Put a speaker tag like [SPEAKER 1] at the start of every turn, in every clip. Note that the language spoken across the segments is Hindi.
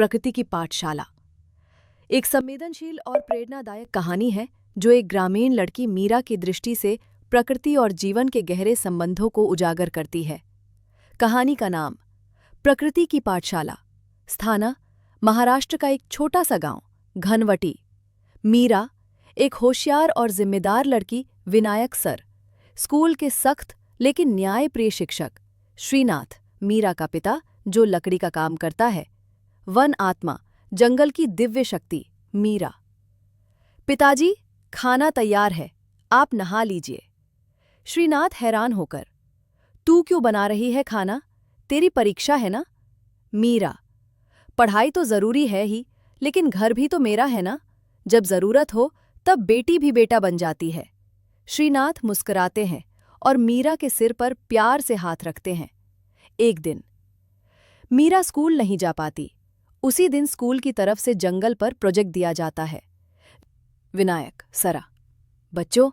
[SPEAKER 1] प्रकृति की पाठशाला एक संवेदनशील और प्रेरणादायक कहानी है जो एक ग्रामीण लड़की मीरा की दृष्टि से प्रकृति और जीवन के गहरे संबंधों को उजागर करती है। कहानी का नाम प्रकृति की पाठशाला। स्थाना महाराष्ट्र का एक छोटा सा गांव घनवटी। मीरा एक होशियार और जिम्मेदार लड़की विनायक सर, स्कूल के सख्त लेकिन न्यायप्रिय शिक्षक श्रीनाथ, मीरा का पिता जो लकड़ी का काम करता है, वन आत्मा, जंगल की दिव्य शक्ति मीरा। पिताजी, खाना तैयार है, आप नहा लीजिए। श्रीनाथ हैरान होकर, तू क्यों बना रही है खाना? तेरी परीक्षा है ना? मीरा, पढ़ाई तो जरूरी है ही, लेकिन घर भी तो मेरा है ना। जब जरूरत हो तब बेटी भी बेटा बन जाती है। श्रीनाथ मुस्कुराते हैं और मीरा के सिर पर प्यार से हाथ रखते हैं। एक दिन मीरा स्कूल नहीं जा पाती। उसी दिन स्कूल की तरफ से जंगल पर प्रोजेक्ट दिया जाता है। विनायक सरा, बच्चों,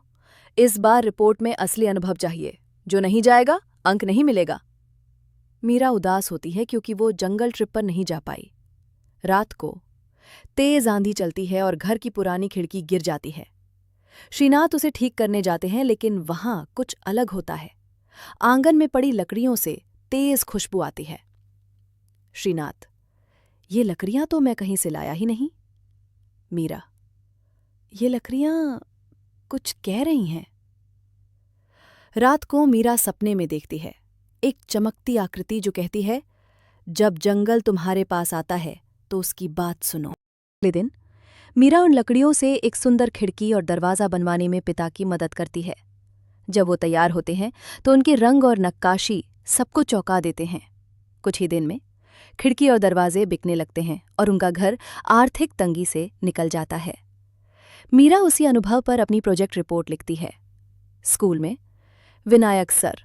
[SPEAKER 1] इस बार रिपोर्ट में असली अनुभव चाहिए। जो नहीं जाएगा अंक नहीं मिलेगा। मीरा उदास होती है क्योंकि वो जंगल ट्रिप पर नहीं जा पाई। रात को तेज आंधी चलती है और घर की पुरानी खिड़की गिर जाती है। श्रीनाथ उसे ठीक करने जाते हैं, लेकिन वहां कुछ अलग होता है। आंगन में पड़ी लकड़ियों से तेज खुशबू आती है। श्रीनाथ, ये लकड़ियां तो मैं कहीं से लाया ही नहीं। मीरा, ये लकड़ियां कुछ कह रही हैं। रात को मीरा सपने में देखती है एक चमकती आकृति जो कहती है, जब जंगल तुम्हारे पास आता है तो उसकी बात सुनो। अगले दिन मीरा उन लकड़ियों से एक सुंदर खिड़की और दरवाज़ा बनवाने में पिता की मदद करती है। जब वो तैयार होते हैं तो उनके रंग और नक्काशी सबको चौंका देते हैं। कुछ ही दिन में खिड़की और दरवाजे बिकने लगते हैं और उनका घर आर्थिक तंगी से निकल जाता है। मीरा उसी अनुभव पर अपनी प्रोजेक्ट रिपोर्ट लिखती है। स्कूल में विनायक सर,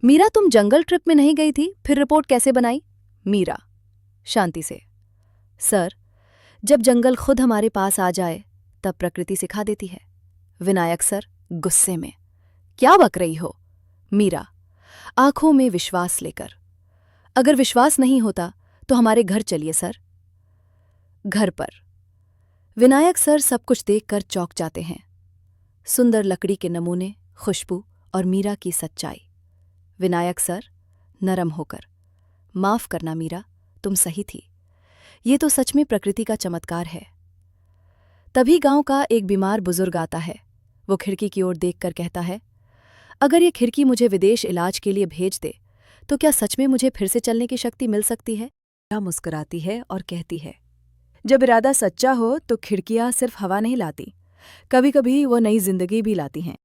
[SPEAKER 1] मीरा तुम जंगल ट्रिप में नहीं गई थी, फिर रिपोर्ट कैसे बनाई? मीरा शांति से, सर, जब जंगल खुद हमारे पास आ जाए तब प्रकृति सिखा देती है। विनायक सर गुस्से में, क्या बक रही हो? मीरा आंखों में विश्वास लेकर, अगर विश्वास नहीं होता तो हमारे घर चलिए सर। घर पर विनायक सर सब कुछ देखकर चौंक जाते हैं। सुंदर लकड़ी के नमूने, खुशबू और मीरा की सच्चाई। विनायक सर नरम होकर, माफ करना मीरा, तुम सही थी। ये तो सच में प्रकृति का चमत्कार है। तभी गांव का एक बीमार बुजुर्ग आता है। वो खिड़की की ओर देखकर कहता है, अगर ये खिड़की मुझे विदेश इलाज के लिए भेज दे तो क्या सच में मुझे फिर से चलने की शक्ति मिल सकती है? मीरा मुस्कुराती है और कहती है, जब इरादा सच्चा हो तो खिड़कियां सिर्फ हवा नहीं लाती, कभी कभी वो नई जिंदगी भी लाती हैं।